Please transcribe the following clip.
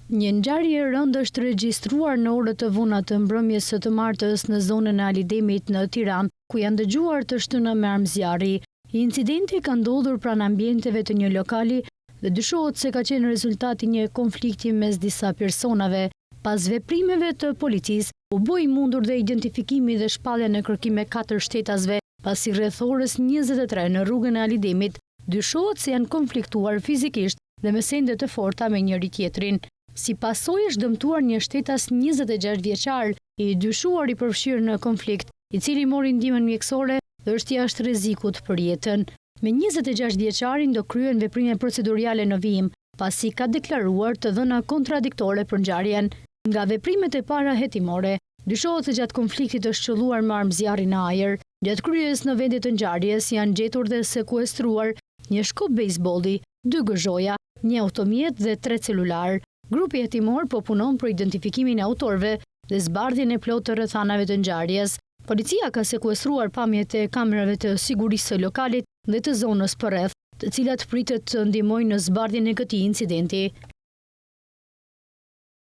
Një ngjarje e rëndë është regjistruar në orët e vona të mbrëmjes së të martës në zonën e Alidemit në Tiranë, ku janë dëgjuar të shtyna me armë zjarri. Incidenti ka ndodhur pranë ambienteve të një lokali dhe dyshohet se ka qenë rezultati një konflikti mes disa personave. Pas veprimeve të policisë, u bë i mundur dhe identifikimi dhe shpallja në kërkim e 4 shtetasve, pasi rreth orës 23 në rrugën e Alidemit dyshohet se janë konfliktuar fizikisht dhe me sende të forta me njëri tjetrin. Si pasojë është dëmtuar një shtetas 26 vjeçar, i dyshuar i përfshirë në konflikt, i cili mori ndihmën mjekësore dhe është jashtë rrezikut për jetën. Me 26 vjeçarin do kryen veprime procedurale në vijim, pasi ka deklaruar të dhëna kontradiktore për ngjarjen. Nga veprimet e para hetimore, dyshohet se gjatë konfliktit është qelluar me armë zjarri në ajër. Gjatë kryes në vendet të ngjarjes janë gjetur dhe sekuestruar një shkop bejsbolli, 2 gëzhoja, një automjet dhe 3 celular. Grupi hetimor po punon për identifikimin e autorëve dhe zbardhjen e plotë të rrethanave të ngjarjes. Policia ka sekuestruar pamjet e kamerave të sigurisë së lokalit dhe të zonës përreth, të cilat pritet të ndihmojnë në zbardhjen e këtij incidenti.